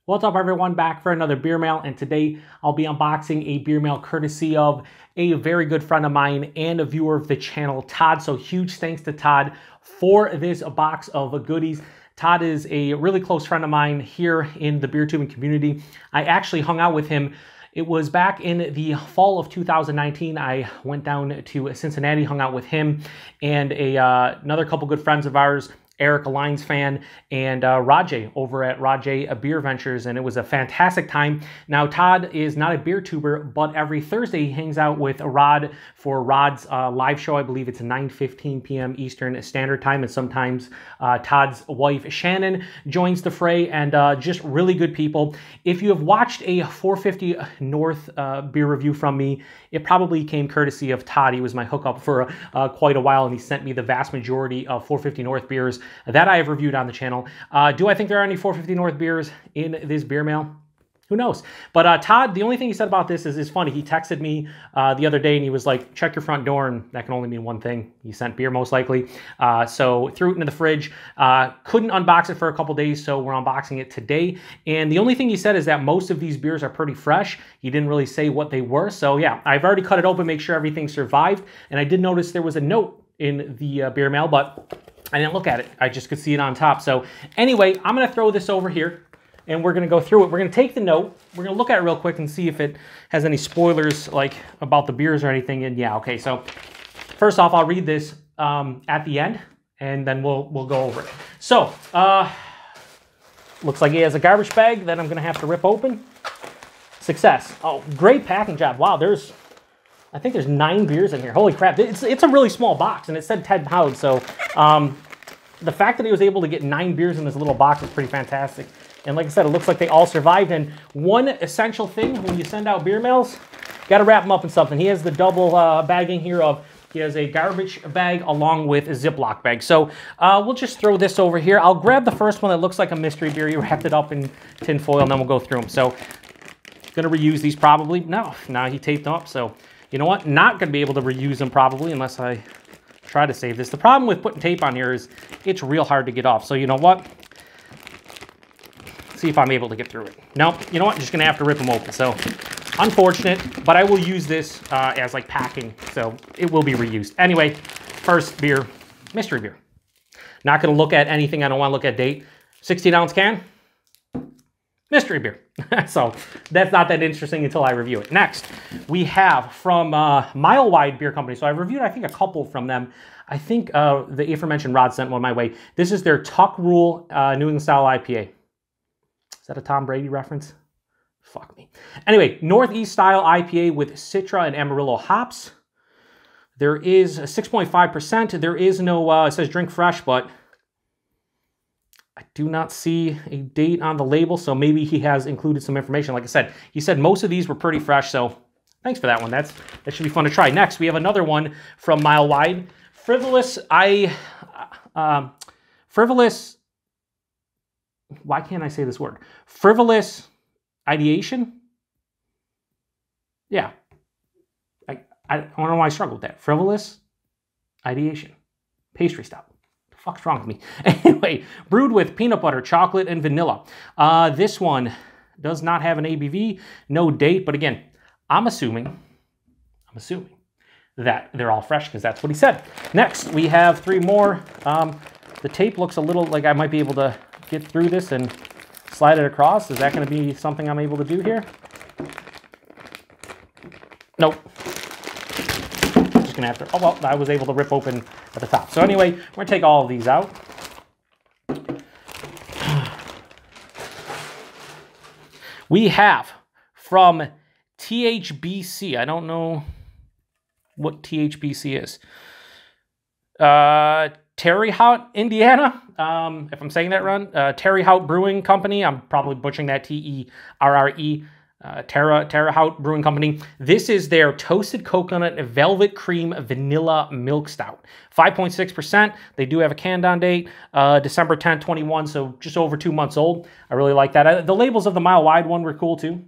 What's up, everyone? Back for another beer mail, and today I'll be unboxing a beer mail courtesy of a very good friend of mine and a viewer of the channel, Todd. So huge thanks to Todd for this box of goodies. Todd is a really close friend of mine here in the beer tubing community. I actually hung out with him. It was back in the fall of 2019. I went down to Cincinnati, hung out with him and another couple good friends of ours, Eric, a Lions fan, and Rajay over at Rajay Beer Ventures, and it was a fantastic time. Now, Todd is not a beer tuber, but every Thursday he hangs out with Rod for Rod's live show. I believe it's 9:15 p.m. Eastern Standard Time, and sometimes Todd's wife, Shannon, joins the fray, and just really good people. If you have watched a 450 North beer review from me, it probably came courtesy of Todd. He was my hookup for quite a while, and he sent me the vast majority of 450 North beers that I have reviewed on the channel. Do I think there are any 450 North beers in this beer mail? Who knows? But Todd, the only thing he said about this is funny. He texted me the other day and he was like, check your front door, and that can only mean one thing. He sent beer, most likely. So threw it into the fridge. Couldn't unbox it for a couple days, so we're unboxing it today. And the only thing he said is that most of these beers are pretty fresh. He didn't really say what they were. So yeah, I've already cut it open, make sure everything survived. And I did notice there was a note in the beer mail, but I didn't look at it. I just could see it on top. So anyway, I'm going to throw this over here and we're going to go through it. We're going to take the note. We're going to look at it real quick and see if it has any spoilers like about the beers or anything. And yeah, okay. So first off, I'll read this at the end and then we'll go over it. So looks like he has a garbage bag that I'm going to have to rip open. Success. Oh, great packing job. Wow, I think there's 9 beers in here. Holy crap. It's a really small box, and it said 10 pounds. So the fact that he was able to get 9 beers in this little box is pretty fantastic. And like I said, it looks like they all survived. And one essential thing when you send out beer mails, got to wrap them up in something. He has the double bagging here of, he has a garbage bag along with a Ziploc bag. So we'll just throw this over here. I'll grab the first one that looks like a mystery beer. He wrapped it up in tin foil, and then we'll go through them. So going to reuse these probably. No, he taped them up. So you know what? Not going to be able to reuse them probably unless I try to save this. The problem with putting tape on here is it's real hard to get off. So you know what? See if I'm able to get through it. No, you know what? I'm just going to have to rip them open. So unfortunate, but I will use this as like packing. So it will be reused. Anyway, first beer, mystery beer. Not going to look at anything. I don't want to look at date. 16-ounce can. Mystery beer. So that's not that interesting until I review it. Next, we have from Mile Wide Beer Company. So I've reviewed, I think, a couple from them. I think the aforementioned Rod sent one my way. This is their Tuck Rule New England Style IPA. Is that a Tom Brady reference? Fuck me. Anyway, Northeast Style IPA with Citra and Amarillo hops. There is 6.5%. There is no, it says drink fresh, but I do not see a date on the label, so maybe he has included some information. Like I said, he said most of these were pretty fresh, so thanks for that one. That should be fun to try. Next, we have another one from Mile Wide. Frivolous, why can't I say this word? Frivolous ideation? Yeah. I don't know why I struggled with that. Frivolous ideation. Pastry stout. Fuck's wrong with me? Anyway, brewed with peanut butter, chocolate, and vanilla. This one does not have an ABV, no date, but again, I'm assuming that they're all fresh because that's what he said. Next, we have 3 more. The tape looks a little like I might be able to get through this and slide it across. Is that going to be something I'm able to do here? Nope. Gonna have to, oh well, I was able to rip open at the top. So anyway, we're gonna take all of these out. We have from THBC. I don't know what THBC is. Terre Haute, Indiana. If I'm saying that wrong, Terre Haute Brewing Company. I'm probably butchering that. Terre Haute Brewing Company. This is their Toasted Coconut Velvet Cream Vanilla Milk Stout. 5.6%. They do have a canned on date, December 10, 21, so just over 2 months old. I really like that. The labels of the Mile Wide one were cool too.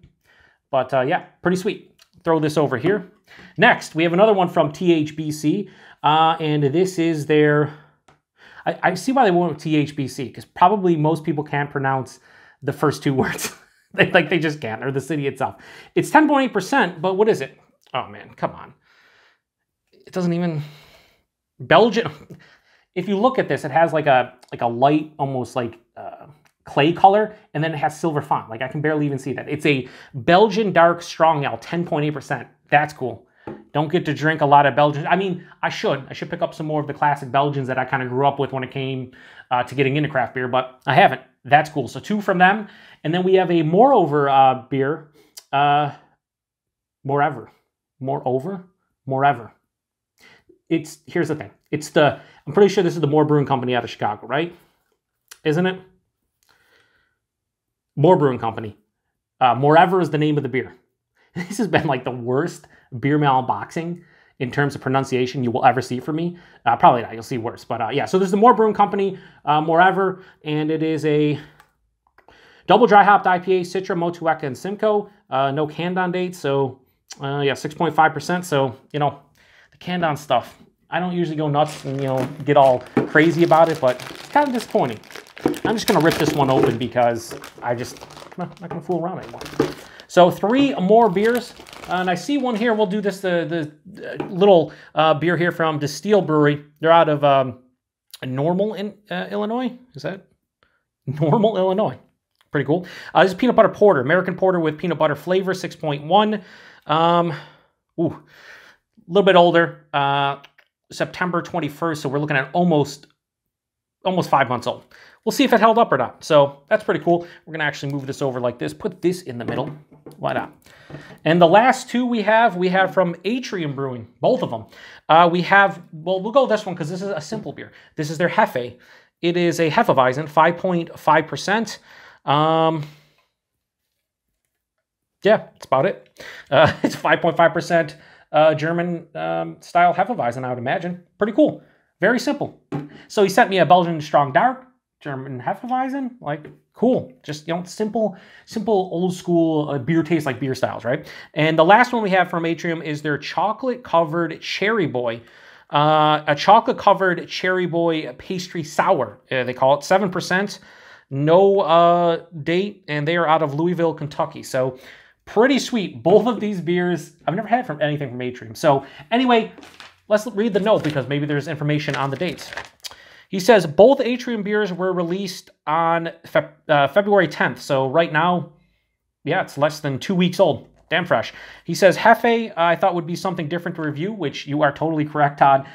But yeah, pretty sweet. Throw this over here. Next, we have another one from THBC, and this is their... I see why they went with THBC, because probably most people can't pronounce the first 2 words. They just can't, or the city itself. It's 10.8%, but what is it? Oh man, come on. It doesn't even... Belgian... If you look at this, it has like a light, almost like clay color, and then it has silver font. Like I can barely even see that. It's a Belgian dark strong ale, 10.8%. That's cool. Don't get to drink a lot of Belgian. I mean, I should pick up some more of the classic Belgians that I kind of grew up with when it came to getting into craft beer, but I haven't. That's cool. So 2 from them. And then we have a moreover beer. Moreover. Here's the thing. I'm pretty sure this is the Moore Brewing Company out of Chicago, right? Isn't it? Moore Brewing Company. Moreover is the name of the beer. This has been like the worst beer mail unboxing in terms of pronunciation you will ever see from me. Probably not, you'll see worse. But yeah, so there's the Moore Brewing Company, Moreover, and it is a double dry hopped IPA, Citra, Motueka, and Simcoe. No canned on date, so yeah, 6.5%. So, you know, the canned on stuff, I don't usually go nuts and, you know, get all crazy about it, but it's kind of disappointing. I'm just going to rip this one open because I'm not going to fool around anymore. So 3 more beers, and I see one here. We'll do this, the little beer here from Distill Brewery. They're out of Normal, Illinois. Is that? Normal, Illinois. Pretty cool. This is peanut butter porter, American porter with peanut butter flavor, 6.1. Ooh, a little bit older. September 21st, so we're looking at almost 5 months old. We'll see if it held up or not. So that's pretty cool. We're going to actually move this over like this. Put this in the middle. Why not? And the last 2 we have from Atrium Brewing. Both of them. We'll go with this one because this is a simple beer. This is their Hefe. It is a Hefeweizen, 5.5%. Yeah, that's about it. It's 5.5%. German style Hefeweizen, I would imagine. Pretty cool. Very simple. So he sent me a Belgian strong dark, German Hefeweizen. Like, cool. Just, you know, simple old school beer taste like beer styles, right? And the last one we have from Atrium is their chocolate covered Cherry Boy. A chocolate covered Cherry Boy pastry sour. They call it 7%. No date, and they are out of Louisville, Kentucky. So pretty sweet. Both of these beers, I've never had anything from Atrium. So anyway, let's read the note because maybe there's information on the dates. He says both Atrium beers were released on February 10th. So right now, yeah, it's less than 2 weeks old. Damn fresh. He says Hefe, I thought would be something different to review, which you are totally correct, Todd.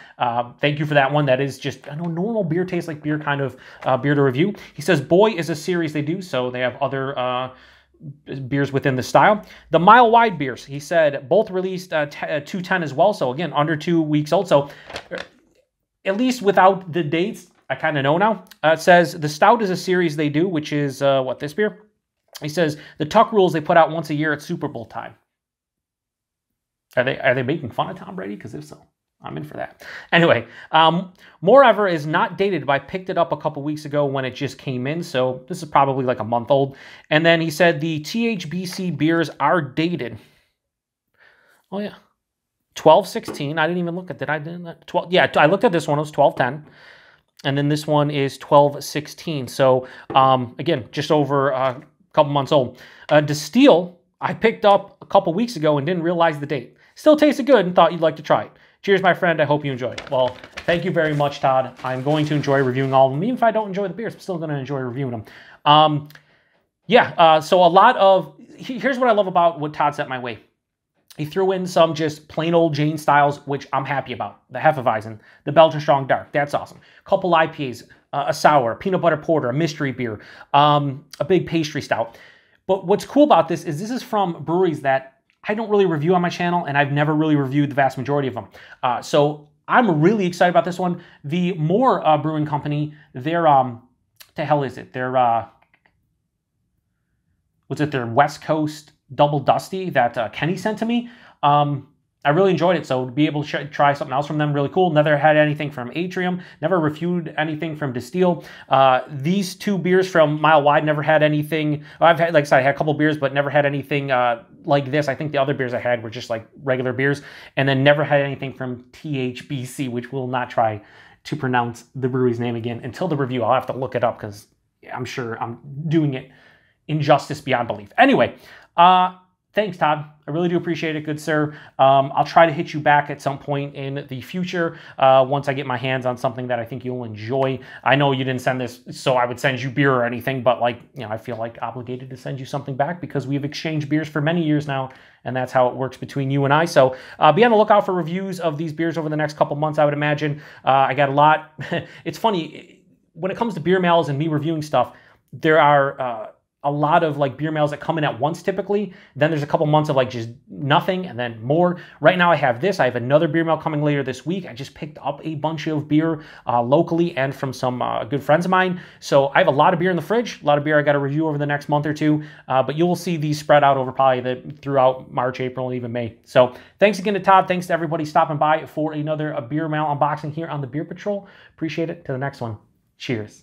Thank you for that one. That is just, I know, normal beer tastes like beer kind of beer to review. He says Boy is a series they do, so they have other beers within the style. The Mile Wide beers, he said, both released 210 as well. So again, under 2 weeks old. So at least without the dates, I kind of know now. It says the Stout is a series they do, which is this beer? He says the Tuck Rules they put out once a year at Super Bowl time. Are they making fun of Tom Brady? Because if so, I'm in for that. Anyway, Moreover is not dated, but I picked it up a couple weeks ago when it just came in, so this is probably like a month old. And then he said the THBC beers are dated. Oh yeah, 12/16. I didn't even look at that. I didn't 12. Yeah, I looked at this one. It was 12/10, and then this one is 12/16. So again, just over a couple months old. Distill, I picked up a couple weeks ago and didn't realize the date. Still tasted good and thought you'd like to try it. Cheers, my friend. I hope you enjoy it. Well, thank you very much, Todd. I'm going to enjoy reviewing all of them. Even if I don't enjoy the beers, I'm still going to enjoy reviewing them. So a lot of... Here's what I love about what Todd sent my way. He threw in some just plain old Jane styles, which I'm happy about. The Hefeweizen, the Belgian Strong Dark. That's awesome. A couple IPAs, a sour, peanut butter porter, a mystery beer, a big pastry stout. But what's cool about this is from breweries that I don't really review on my channel, and I've never really reviewed the vast majority of them. So I'm really excited about this one. The Moore Brewing Company, they're, what the hell is it? They're, their West Coast Double Dusty that Kenny sent to me. I really enjoyed it, so to be able to try something else from them, really cool. Never had anything from Atrium, never reviewed anything from Distill. These 2 beers from Mile Wide, never had anything. I've had, like I said, I had a couple beers, but never had anything like this. I think the other beers I had were just like regular beers, and then never had anything from THBC, which we'll not try to pronounce the brewery's name again until the review. I'll have to look it up because I'm sure I'm doing it injustice beyond belief. Anyway, thanks, Todd. I really do appreciate it, good sir. I'll try to hit you back at some point in the future once I get my hands on something that I think you'll enjoy. I know you didn't send this, so I would send you beer or anything, but like, you know, I feel like obligated to send you something back because we've exchanged beers for many years now, and that's how it works between you and I. So be on the lookout for reviews of these beers over the next couple months, I would imagine. I got a lot. It's funny, when it comes to beer mails and me reviewing stuff, there are a lot of like beer mails that come in at once typically. Then there's a couple months of like just nothing and then more. Right now I have this. I have another beer mail coming later this week. I just picked up a bunch of beer locally and from some good friends of mine. So I have a lot of beer in the fridge, a lot of beer I got to review over the next month or two. But you will see these spread out over probably throughout March, April, and even May. So thanks again to Todd. Thanks to everybody stopping by for another beer mail unboxing here on the Beer Patrol. Appreciate it. To the next one. Cheers.